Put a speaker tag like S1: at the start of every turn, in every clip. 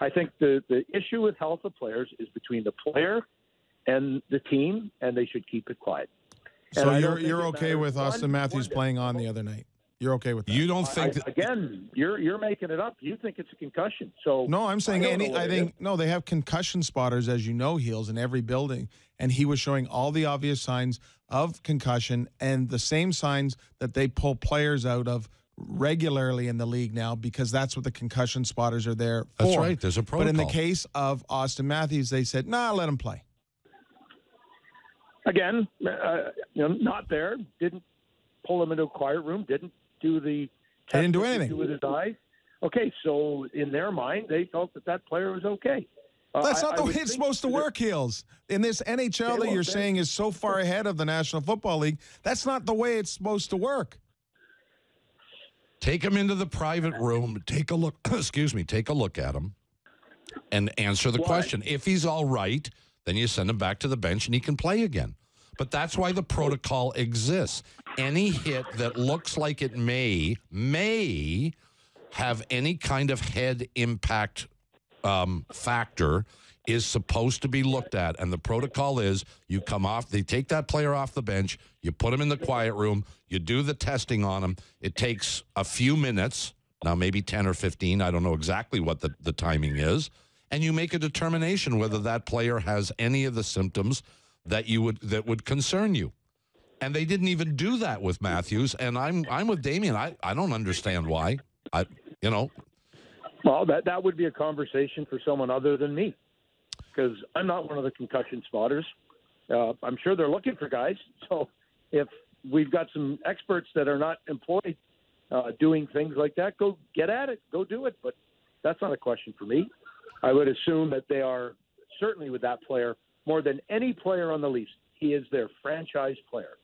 S1: I think the issue with health of players is between the player and the team, and they should keep it quiet.
S2: So you're okay with Auston Matthews playing on the other night? You're okay with that?
S3: You don't think
S1: again? You're making it up. You think it's a concussion? So
S2: no, I'm saying they have concussion spotters, as you know, Heels, in every building, and he was showing all the obvious signs of concussion and the same signs that they pull players out of regularly in the league now, because that's what the concussion spotters are there for.
S3: That's right. There's a protocol.
S2: But in the case of Auston Matthews, they said, "Nah, let him play."
S1: Again, not there. Didn't pull him into a quiet room. Didn't do the test.
S2: They didn't do anything
S1: with his eyes. Okay, so in their mind, they felt that player was okay.
S2: That's not the way it's supposed to work, Heels. In this NHL that you're saying is so far ahead of the National Football League, that's not the way it's supposed to work.
S3: Take him into the private room. Take a look. Excuse me. Take a look at him, and answer the question. If he's all right, then you send him back to the bench, and he can play again. But that's why the protocol exists. Any hit that looks like it may have any kind of head impact factor is supposed to be looked at. And the protocol is you come off, they take that player off the bench, you put him in the quiet room, you do the testing on him. It takes a few minutes, now maybe 10 or 15, I don't know exactly what the timing is, and you make a determination whether that player has any of the symptoms that would concern you. And they didn't even do that with Matthews, and I'm with Damien. I don't understand why.
S1: Well, that would be a conversation for someone other than me, because I'm not one of the concussion spotters. I'm sure they're looking for guys. So if we've got some experts that are not employed doing things like that, go get at it. Go do it. But that's not a question for me. I would assume that they are certainly with that player more than any player on the Leafs. He is their franchise player.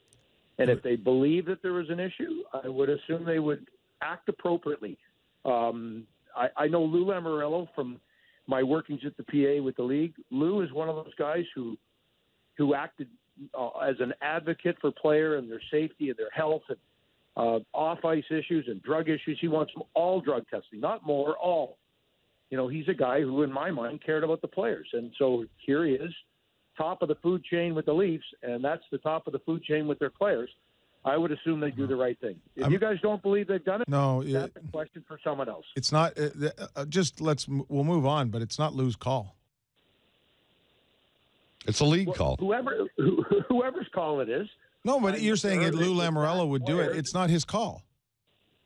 S1: And if they believe that there was an issue, I would assume they would act appropriately. I know Lou Lamoriello from my workings at the PA with the league. Lou is one of those guys who acted as an advocate for player and their safety and their health and off-ice issues and drug issues. He wants all drug testing, not more, all. He's a guy who, in my mind, cared about the players. And so here he is, top of the food chain with the Leafs, and that's the top of the food chain with their players. I would assume they do the right thing. If you guys don't believe they've done it, that's a question for someone else.
S2: It's not. We'll move on, but it's not Lou's call.
S3: It's a league call.
S1: Whoever's call it is.
S2: No, but you're saying that Lou Lamoriello would do it. It's not his call.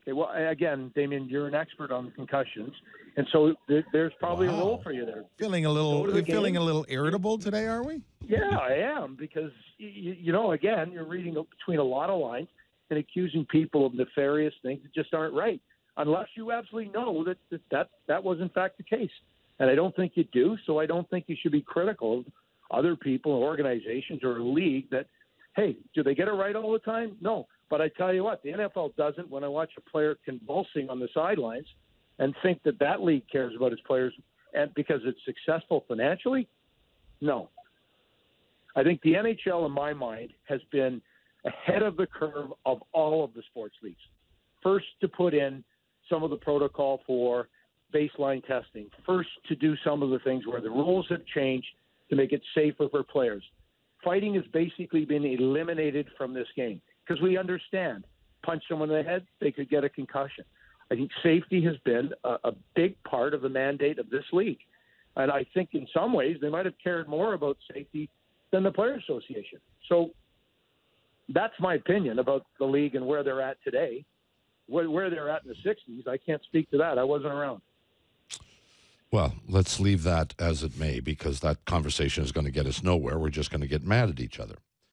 S1: Okay, well, again, Damien, you're an expert on concussions, and so there's probably a role for you there.
S2: Feeling a little irritable today, are we?
S1: Yeah, I am, because again, you're reading between a lot of lines and accusing people of nefarious things that just aren't right, unless you absolutely know that was in fact the case. And I don't think you do, so I don't think you should be critical of other people, organizations, or a league that, hey, do they get it right all the time? No. But I tell you what, the NFL doesn't. When I watch a player convulsing on the sidelines and think that league cares about its players and because it's successful financially, no. I think the NHL, in my mind, has been ahead of the curve of all of the sports leagues. First to put in some of the protocol for baseline testing. First to do some of the things where the rules have changed to make it safer for players. Fighting has basically been eliminated from this game because we understand, punch someone in the head, they could get a concussion. I think safety has been a big part of the mandate of this league. And I think in some ways they might have cared more about safety than the Players Association. So that's my opinion about the league and where they're at today. Where they're at in the 60s, I can't speak to that. I wasn't around.
S3: Well, let's leave that as it may, because that conversation is going to get us nowhere. We're just going to get mad at each other.